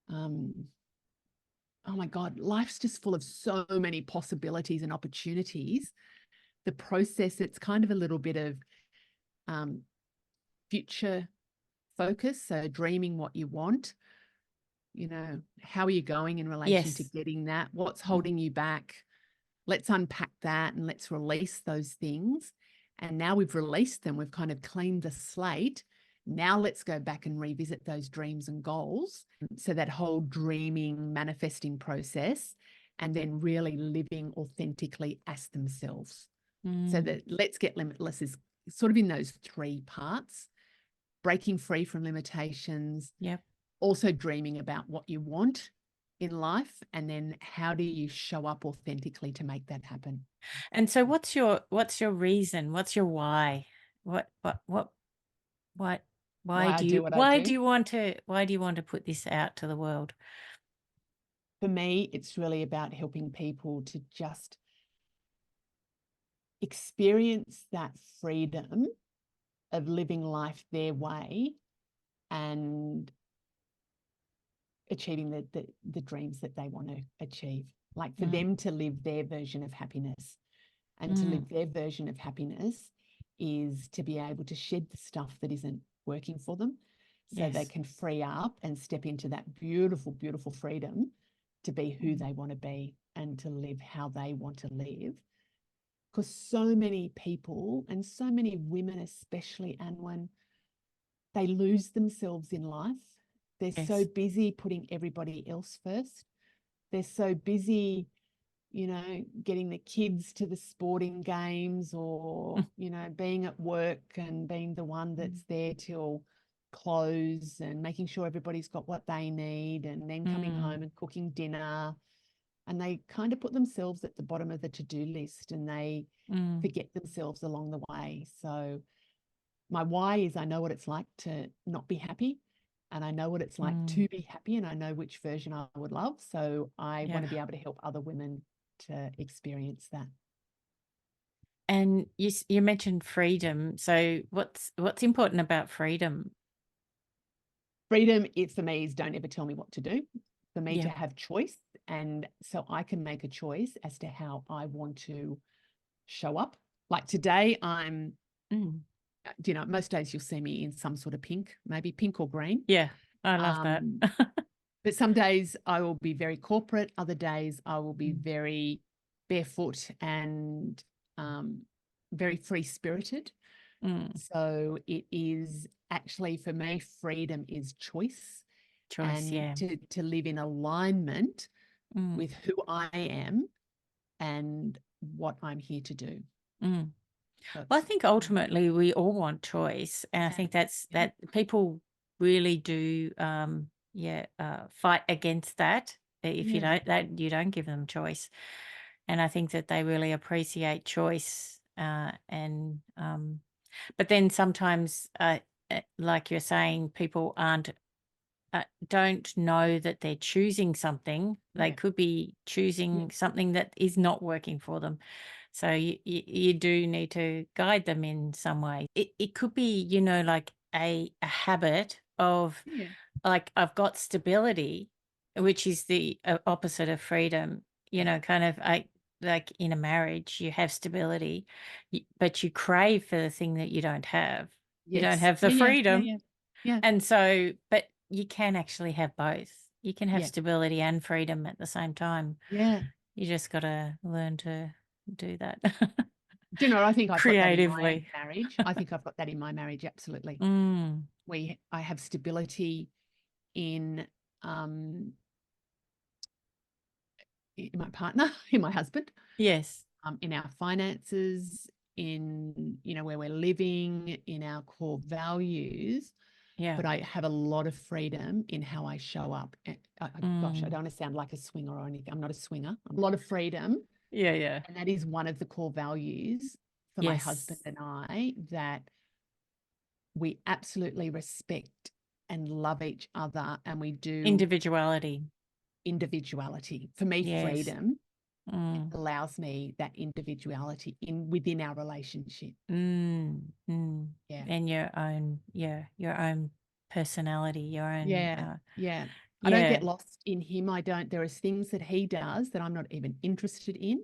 um oh my god, life's just full of so many possibilities and opportunities. The process, it's kind of a little bit of um future focus, so dreaming what you want. How are you going in relation to yes. getting that? What's Mm, holding you back? Let's unpack that and let's release those things. And now we've released them, we've kind of cleaned the slate. Now let's go back and revisit those dreams and goals. So that whole dreaming, manifesting process, and then really living authentically as themselves. So mm, that Let's Get Limitless is sort of in those three parts: breaking free from limitations, yep. also dreaming about what you want in life, and then how do you show up authentically to make that happen. And so what's your reason? What's your why? What what why Why I do do you what I why do. do you want to why do you want to put this out to the world? For me, it's really about helping people to just experience that freedom of living life their way and achieving the dreams that they want to achieve. Like for Mm, them to live their version of happiness, and to mm, live their version of happiness is to be able to shed the stuff that isn't working for them, so they yes. can free up and step into that beautiful, beautiful freedom to be who Mm, they want to be and to live how they want to live. Because so many people, and so many women especially, Anwyn, they lose themselves in life. They're so yes. busy putting everybody else first. They're so busy, getting the kids to the sporting games, or, being at work and being the one that's there till close and making sure everybody's got what they need, and then coming Mm, home and cooking dinner. And they kind of put themselves at the bottom of the to-do list, and they mm, forget themselves along the way. So my why is I know what it's like to not be happy, and I know what it's like mm. to be happy, and I know which version I would love. So I want Yeah. to be able to help other women to experience that. And you mentioned freedom. So what's important about freedom? Freedom, it for me, is don't ever tell me what to do. For me to Yeah. have choice, and so I can make a choice as to how I want to show up. Like today, Mm. most days you'll see me in some sort of pink, maybe pink or green. Yeah. I love that. Um, but some days I will be very corporate. Other days I will be Mm, very barefoot and very free spirited. mm. So it is actually, for me, freedom is choice, Choice. and Yeah. to live in alignment Mm, with who I am and what I'm here to do. mm. Well, I That's think ultimately we all want choice, and I yeah, think that's yeah, that people really do, fight against that. If you yeah, don't give them choice, and I think that they really appreciate choice, but then sometimes, like you're saying, people don't know that they're choosing something. They yeah, could be yeah, choosing something that is not working for them. So you do need to guide them in some way. It could be, like a habit of, yeah, like, I've got stability, which is the opposite of freedom. yeah. Kind of like in a marriage, you have stability, but you crave for the thing that you don't have. You don't Yes. have the Yeah, yeah, yeah, freedom. yeah. Yeah. And so, but you can actually have both. You can have Yeah. stability and freedom at the same time. Yeah. You just got to learn to do that Do you know, I think I've got that in my creatively. marriage. I think I've got that in my marriage, absolutely. Mm, I have stability in um in my partner, in my husband, yes. in our finances, in where we're living, in our core values. Yeah. But I have a lot of freedom in how I show up. Gosh, I Mm, don't want to sound like a swinger or anything. I'm not a swinger. A lot of freedom. yeah. Yeah. And that is one of the core values for my husband Yes. and I, that we absolutely respect and love each other, and we do Individuality. individuality. For me, Yes. freedom Mm, allows me that individuality within our relationship. mm, mm. Yeah. And your own personality, your own, Yeah. Yeah. I don't yeah. get lost in him. I don't. There is things that he does that I'm not even interested in,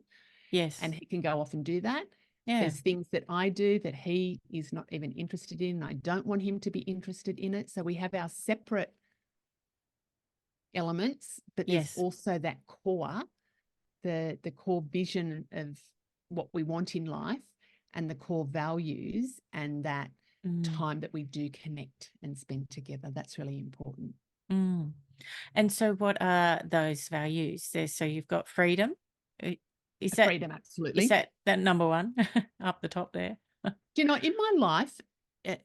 and Yes. he can go off and do that. Yeah. There's things that I do that he is not even interested in. I don't want him to be interested in it. So we have our separate elements, but there's Yes. also that core, the core vision of what we want in life, and the core values, and that Mm, time that we do connect and spend together. That's really important. mm. And so what are those values? So you've got freedom. Uh, Is that Freedom, is absolutely. that number one up the top there? In my life, eh,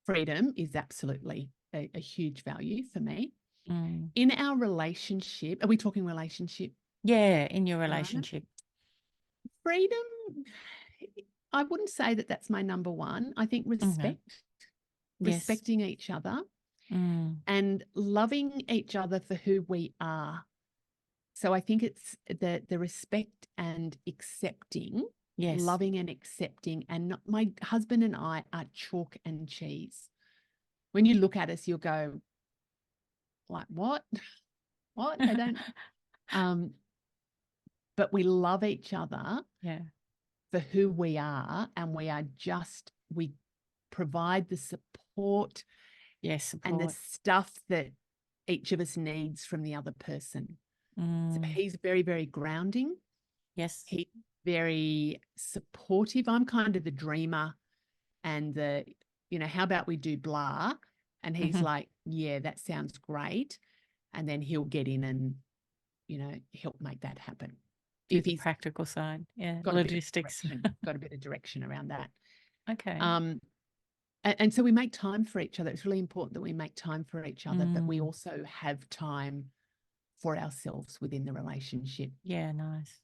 freedom is absolutely a huge value for me. Mm. In our relationship, are we talking relationship Yeah, in your at the moment? relationship. Freedom, I wouldn't say that that's my number one. I think Okay. respect, Yes. respecting each other Mm. and loving each other for who we are. So I think it's the respect and accepting, Yes. loving and accepting, and not, my husband and I are chalk and cheese. when you look at us, you'll go like, what? What? They don't. But we love each other Yeah. for who we are, and we provide the support Yes, and the support. stuff that each of us needs from the other person. So Mm. he's very, very grounding. Yes. He's very supportive. I'm kind of the dreamer and how about we do blah? And he's Mhm. like, yeah, that sounds great. And then he'll get in and, help make that happen. Do Because the he's practical side. Yeah, got a bit of logistics. direction, around that. Okay. And so we make time for each other. It's really important that we make time for each other, but we Mm. also have time for ourselves within the relationship. Yeah, nice.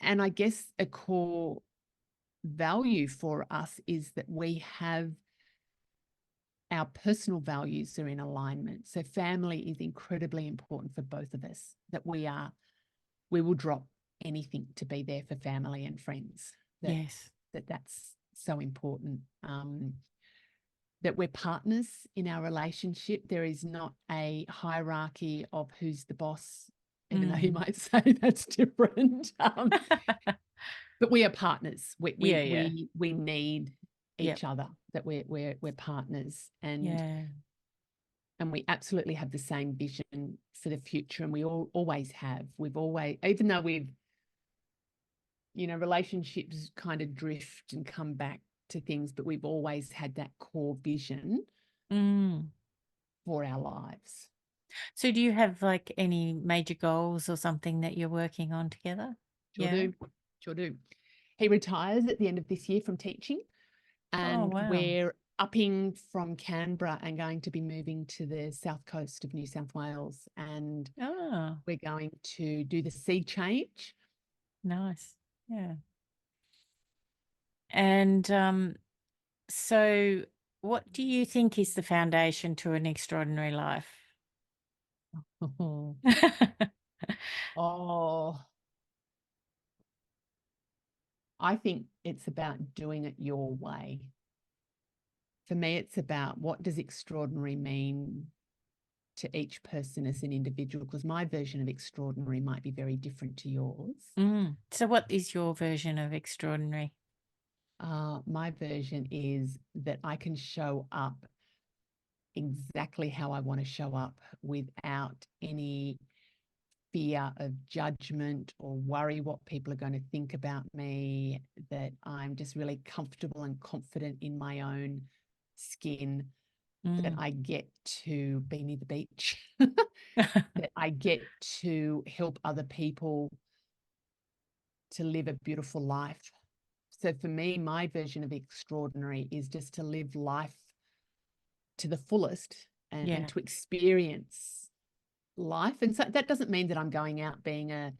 And I guess a core value for us is that we have our personal values are in alignment. So family is incredibly important for both of us, that we will drop anything to be there for family and friends. Yes. That's so important. That we're partners in our relationship. There is not a hierarchy of who's the boss, even though you Mm. might say that's different. But we are partners. Yeah, yeah. We need Yep. each other. That we're partners, and Yeah. we absolutely have the same vision for the future, and we always have. We've always, even though relationships kind of drift and come back to things, but we've always had that core vision Mm. for our lives. So do you have like any major goals or something that you're working on together? Sure Yeah. do. Sure do. He retires at the end of this year from teaching, Oh, and wow. we're upping from Canberra and going to be moving to the south coast of New South Wales. And Oh, we're going to do the sea change. nice. Yeah. And so what do you think is the foundation to an extraordinary life? Oh, I think it's about doing it your way. For me, it's about what does extraordinary mean to each person as an individual, because my version of extraordinary might be very different to yours. So what is your version of extraordinary? My version is that I can show up exactly how I want to show up without any fear of judgment or worry what people are going to think about me, that I'm just really comfortable and confident in my own skin, that Mm. I get to be near the beach, that I get to help other people to live a beautiful life. So for me, my version of extraordinary is just to live life to the fullest and Yeah. to experience life. And so that doesn't mean that I'm going out being an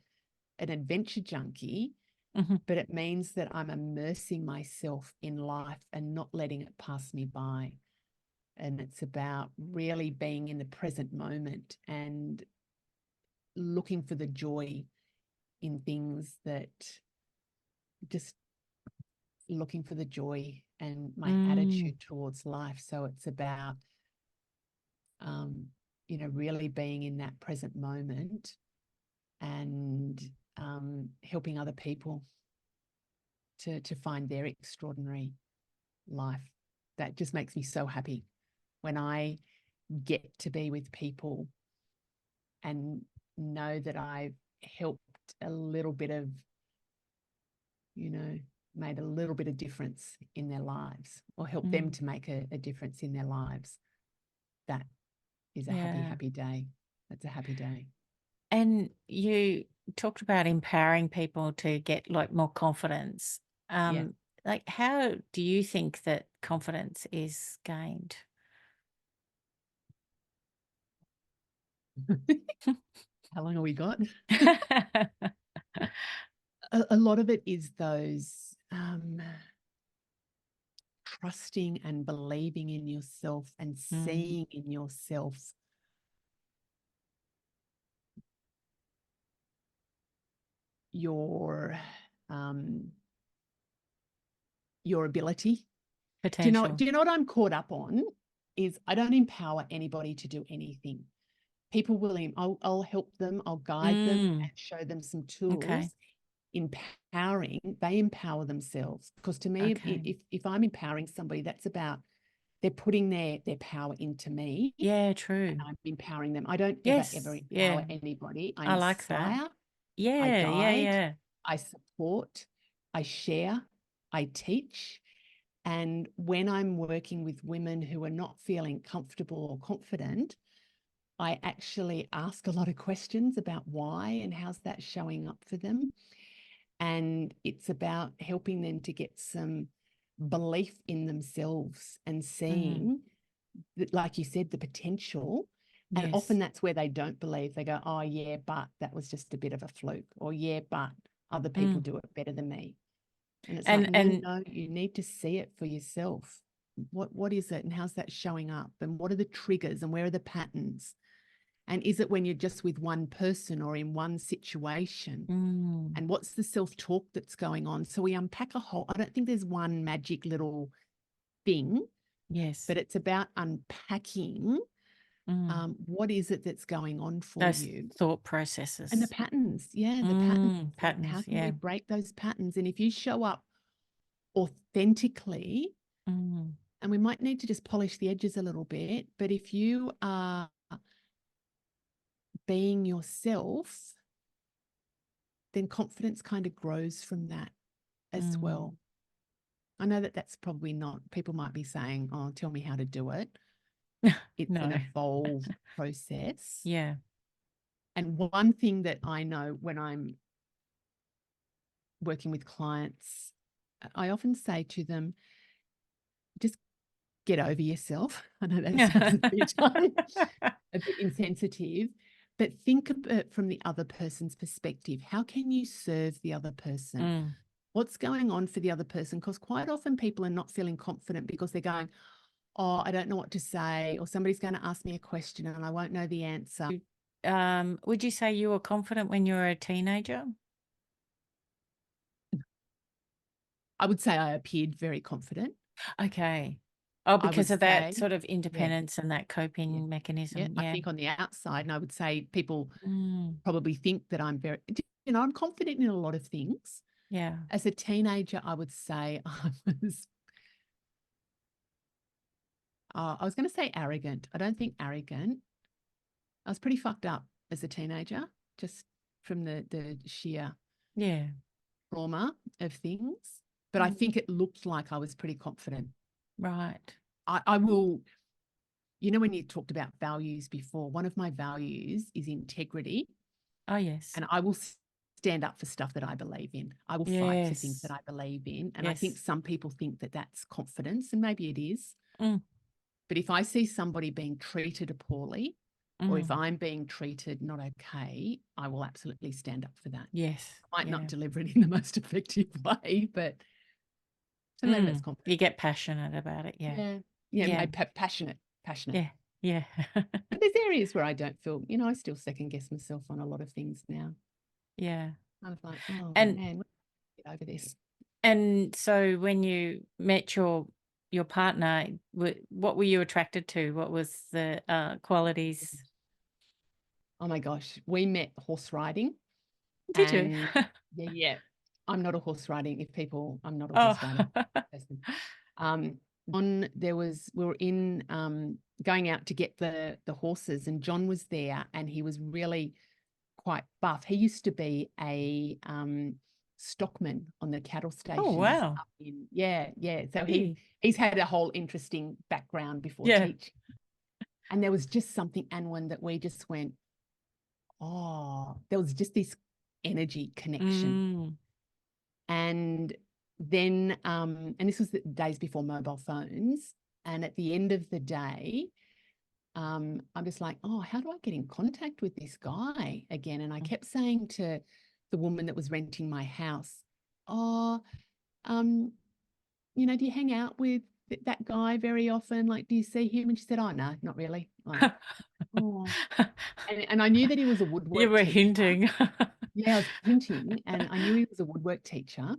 adventure junkie, Mhm. but it means that I'm immersing myself in life and not letting it pass me by. And it's about really being in the present moment and looking for the joy in things, that just looking for the joy and my Mm. attitude towards life. So it's about, really being in that present moment and helping other people to find their extraordinary life. That just makes me so happy when I get to be with people and know that I've helped a little bit of, made a little bit of difference in their lives, or help them Mm. to make a difference in their lives. That is a happy, Yeah. happy day. That's a happy day. And you talked about empowering people to get like more confidence. Yeah. Like how do you think that confidence is gained? How long have we got? A lot of it is those trusting and believing in yourself and Mm. seeing in yourself your your ability. Do you know Potential. what I'm caught up on? is I don't empower anybody to do anything. People will, I'll help them, I'll guide them Mm. and show them some Okay. tools. Empowering, they empower themselves. Because to me, Okay. if I'm empowering somebody, that's about they're putting their power into me Yeah, and true. I'm empowering them. I don't ever Yes. Yeah. empower anybody. I I like that. inspire, I Yeah. Yeah. guide, Yeah. I support, I share, I teach. And when I'm working with women who are not feeling comfortable or confident, I actually ask a lot of questions about why and how's that showing up for them. And it's about helping them to get some belief in themselves and Mm. seeing that, like you said, the potential. And often Yes. that's where they don't believe. They go, oh, yeah, but that was just a bit of a fluke. Or, yeah, but other people Mm. do it better than me. And it's like, And no, and no, you need to see it for yourself. What is it and how's that showing up? And what are the triggers and where are the patterns? And is it when you're just with one person or in one situation? mm, And what's the self-talk that's going on? So we unpack a whole, I don't think there's one magic little thing, yes. but it's about unpacking Mm. what is it that's going on for Those you thought and the processes. patterns. Yeah, the patterns. Mm. And how Patterns. can we Yeah. break those patterns? And if you show up authentically, Mm. and we might need to just polish the edges a little bit, but if you are being yourself, then confidence kind of grows from that as Mm. well. I know that that's probably not, people might be saying, oh, tell me how to do it. It's an No. evolved process. Yeah. And one thing that I know when I'm working with clients, I often say to them, just get over yourself. I know that sounds a bit insensitive, but think of it from the other person's perspective. How can you serve the other person? Mm. What's going on for the other person? Because quite often people are not feeling confident because they're going, oh, I don't know what to say, or somebody's going to ask me a question and I won't know the answer. Would you say you were confident when you were a teenager? I would say I appeared very confident. Okay. Oh, I would because of that say, sort of yeah, independence and that yeah, coping yeah. mechanism. I Yeah. think on the outside, and I would say people Mm. probably think that I'm very, I'm confident in a lot of things. Yeah. As a teenager, I would say I was going to say arrogant. I don't think arrogant. I was pretty fucked up as a teenager, just from the sheer Yeah. trauma of things. But I Mm. think it looked like I was pretty confident. Right. I will, when you talked about values before, one of my values is integrity. Oh, yes. And I will stand up for stuff that I believe in. I will fight for things that Yes. I believe in. And I think Yes. some people think that that's confidence, and maybe it is. Mm. But if I see somebody being treated poorly, or if Mm. I'm being treated not okay, I will absolutely stand up for that. Yes. I might not Yeah. deliver it in the most effective way, but to me, that's Mm. confidence. You get passionate about it. Yeah. Yeah. Yeah. Yeah. Passionate, passionate. Yeah. Yeah. But there's areas where I don't feel, I still second guess myself on a lot of things now. Yeah. I'm like, oh And man, get over this. and so when you met your partner, what were you attracted to? What was the qualities? Oh my gosh, we met horse riding, Did you? and yeah, I'm not a horse riding. I'm not a Oh. horse riding person. John, we were in going out to get the horses, and John was there, and he was really quite buff. He used to be a stockman on the cattle Oh, stations wow. up in, yeah, yeah. So Gee. he's had a whole interesting background before Yeah. teaching. And there was just something, Anwyn, that we just went, oh, there was just this energy connection. Mm. And then, and this was the days before mobile phones. And at the end of the day, I'm just like, oh, how do I get in contact with this guy again? And I kept saying to the woman that was renting my house, oh, do you hang out with that guy very often? Like, do you see him? And she said, oh, no, not really. Like, oh. And I knew that he was a You woodwork were teacher. hinting. Yeah, I was hinting, and I knew he was a woodwork teacher.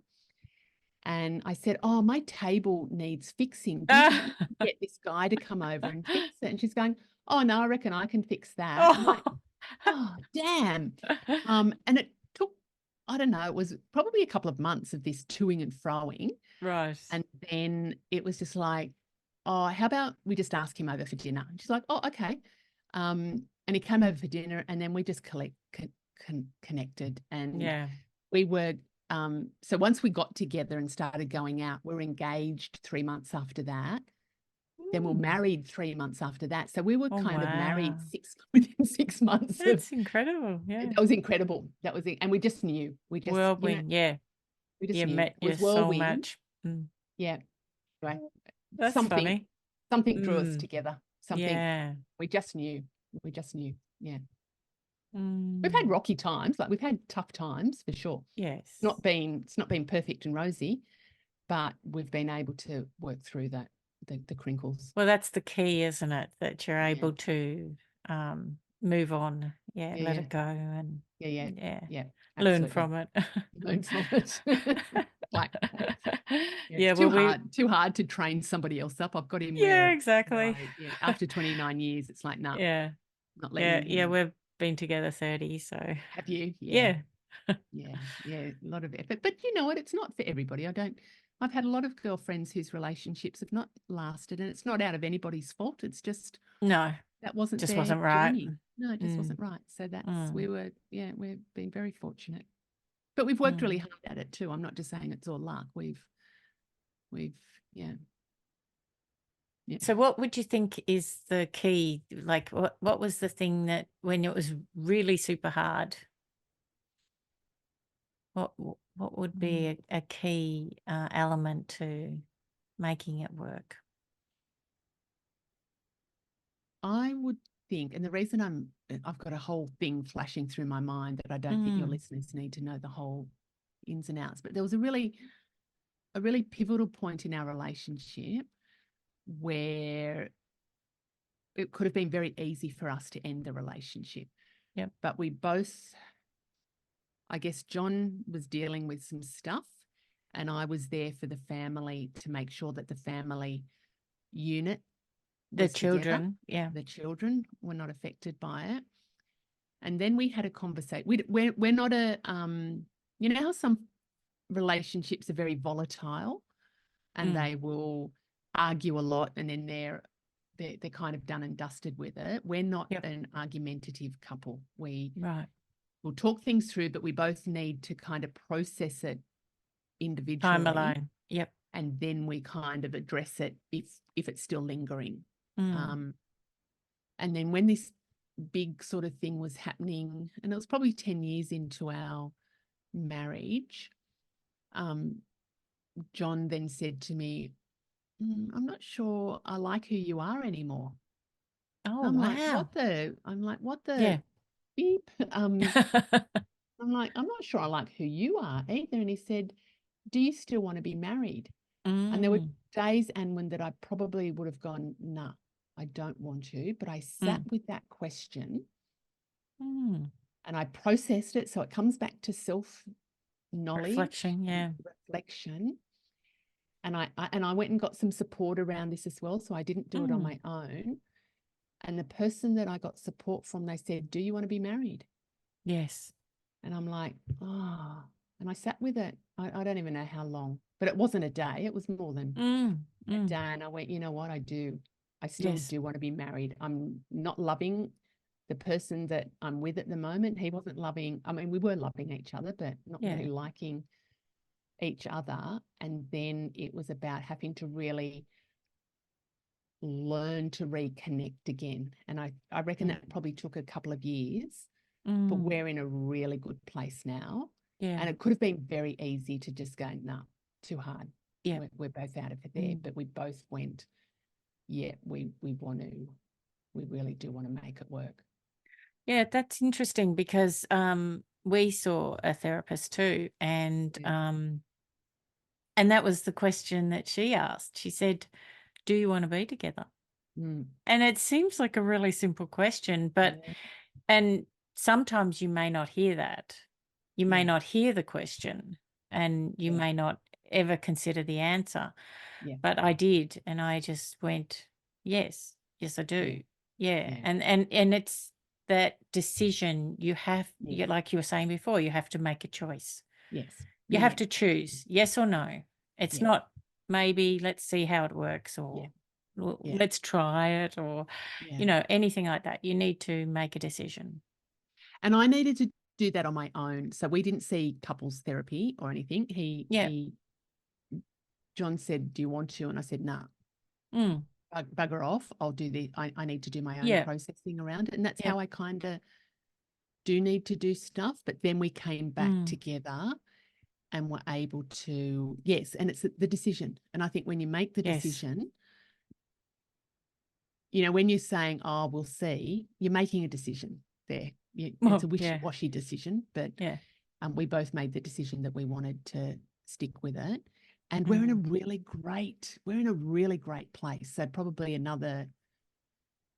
And I said, oh, my table needs fixing. Do you think you can get this guy to come over and fix it? And she's going, oh, no, I reckon I can fix that. I'm like, Oh. oh, damn. And it took, I don't know, it was probably a couple of months of this toing and froing. Right. And then it was just like, oh, how about we just ask him over for dinner? And she's like, oh, okay. And he came over for dinner, and then we just connected. And Yeah. we were, so once we got together and started going out, we were engaged 3 months after that. Then we were married 3 months after that. So we were Oh, kind of married wow. within 6 months of, That's incredible. Yeah. that was incredible. That was it. And we just knew, Whirlwind. Yeah. we just You knew met it your was soul whirlwind. match. Mm. Yeah. Right. That's funny. Something drew us together. Something Yeah. we just knew. We just knew. Yeah. We've had Mm. rocky times, like we've had tough times for sure. Yes. It's not been perfect and rosy, but we've been able to work through that, the crinkles. Well, that's the key, isn't it? That you're Yeah. able to move on. Yeah. Yeah, Let yeah. it go and Yeah, learn absolutely. from it. Learn from it. Like, yeah, Yeah. it's Well, too hard to train somebody else up. I've got him yeah, where, exactly. after 29 years, it's like, nah, Yeah. not letting, Yeah. We've been together 30. So, have you? Yeah. yeah. Yeah, a lot of effort. But you know what? It's not for everybody. I've had a lot of girlfriends whose relationships have not lasted, and it's not out of anybody's fault. It's just No, that wasn't just their wasn't right. journey. No, it just Mm. wasn't right. So Mm. we've been very fortunate. But we've worked really hard at it too. I'm not just saying it's all luck. Yeah. So what would you think is the key? Like what was the thing that when it was really super hard, what would be a key element to making it work? I would think, and the reason I've got a whole thing flashing through my mind that I don't think your listeners need to know the whole ins and outs, but there was a really pivotal point in our relationship where it could have been very easy for us to end the relationship. Yep. But we both, I guess John was dealing with some stuff, and I was there for the family to make sure that the family unit The was together. children, yeah. The children were not affected by it. And then we had a conversation. We're not a, you know how some relationships are very volatile and they will argue a lot, and then they're kind of done and dusted with it. We're not an argumentative couple. We will talk things through, but we both need to kind of process it individually. Time alone. Yep. And then we kind of address it if it's still lingering. And then when this big sort of thing was happening, and it was probably 10 years into our marriage, John then said to me, I'm not sure I like who you are anymore. Oh, I'm wow. like, what the beep? I'm like, I'm not sure I like who you are either. And he said, do you still want to be married? And there were days, Anwyn, that I probably would have gone, nah, I don't want to. But I sat with that question and I processed it. So it comes back to self-knowledge. Reflection. And I went and got some support around this as well. So I didn't do it on my own. And the person that I got support from, they said, do you want to be married? Yes. And I'm like, oh. And I sat with it. I don't even know how long, but it wasn't a day. It was more than a day. And I went, you know what? I do. I still do want to be married. I'm not loving the person that I'm with at the moment. He wasn't loving. I mean, we were loving each other, but not really liking each other. And then it was about having to really learn to reconnect again. And I reckon that probably took a couple of years, but we're in a really good place now. Yeah. And it could have been very easy to just go, no, too hard. Yeah. We're both out of it there. But we both went, yeah, we really do want to make it work. Yeah, that's interesting because we saw a therapist too, and that was the question that she asked. She said, do you want to be together? And it seems like a really simple question, but and sometimes you may not hear that. You may not hear the question, and you may not ever consider the answer. Yeah. But I did, and I just went, "Yes, yes, I Yeah. do." Yeah, Yeah. and it's that decision you have, Yes. you like you were saying before, you have to make a choice. Yes. You Yeah. have Yeah. to choose yes or no. It's Yeah. not maybe let's see how it works Yeah. or Yeah. let's try it or Yeah. anything like that. You need to make a decision. And I needed to do that on my own. So we didn't see couples therapy or anything. Yeah. John said, "Do you want to?" And I said, "Nah, Mm. bugger off. I'll do the, I need to do my own Yeah. processing around it." And that's Yeah. how I kind of do need to do stuff. But then we came back Mm. together and were able to, yes. And it's the decision. And I think when you make the Yes. decision, when you're saying, "Oh, we'll see," you're making a decision there. It's a Well, yeah. wishy-washy decision, but Yeah. we both made the decision that we wanted to stick with it. And Mm. we're in a really great place. So probably another,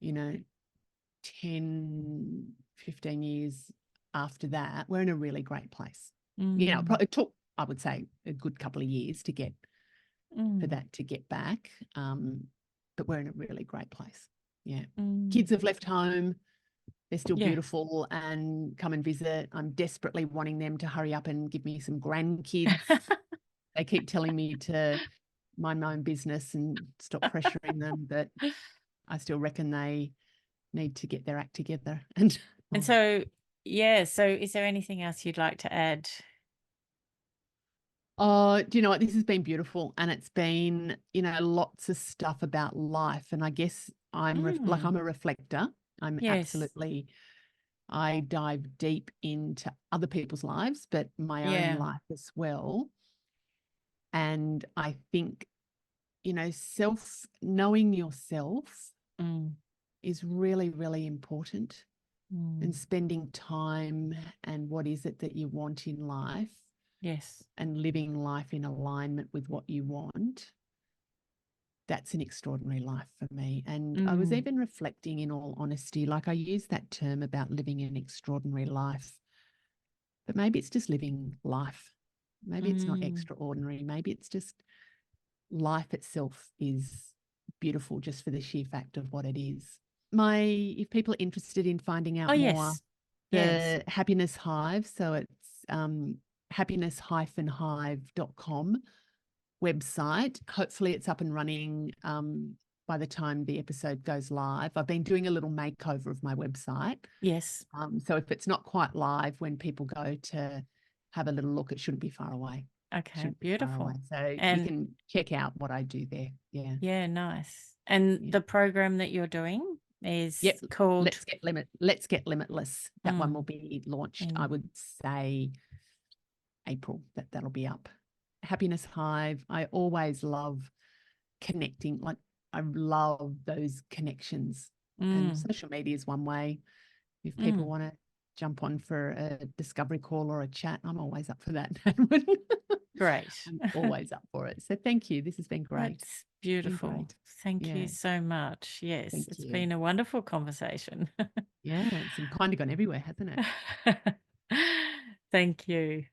you know, 10, 15 years after that, we're in a really great place. Mm. It took, I would say, a good couple of years for Mm. that to get back. But we're in a really great place. Yeah. Mm. Kids have left home. They're still Yeah. beautiful and come and visit. I'm desperately wanting them to hurry up and give me some grandkids. They keep telling me to mind my own business and stop pressuring them, but I still reckon they need to get their act together. And And so, yeah, so is there anything else you'd like to add? oh, do you know what? This has been beautiful, and it's been, lots of stuff about life. And I guess I'm Mm. a reflector. I'm Yes. absolutely, I dive deep into other people's lives, but my own Yeah. life as well. And I think, knowing yourself Mm. is really, really important, and Mm. spending time and what is it that you want in life Yes. and living life in alignment with what you want. That's an extraordinary life for me. And I was Mm. even reflecting, in all honesty, like I use that term about living an extraordinary life, but maybe it's just living life. Maybe it's not Mm. extraordinary. Maybe it's just life itself is beautiful just for the sheer fact of what it is. If people are interested in finding Oh, out more, yes. Yes. the Happiness Hive, so it's happiness-hive.com website. Hopefully it's up and running by the time the episode goes live. I've been doing a little makeover of my website. Yes. So if it's not quite live, when people go to have a little look, it shouldn't be far away. Okay, Shouldn't be far away. beautiful. So you And can check out what I do there. Yeah. yeah, nice. And Yeah. the program that you're doing Yep. is called Let's get limitless. That one will mm, be launched, I in would say, April. That'll be up. Happiness Hive. I always love connecting. Like, I love those connections. And mm, social media is one way. If people mm, want to jump on for a discovery call or a chat, I'm always up for that. great. I'm always up for it. So thank you. This has been great. That's Been beautiful. great. Thank you Yeah. so much. Yes, Thank it's you. been a wonderful conversation. Yeah. It's kind of gone everywhere, hasn't it? Thank you.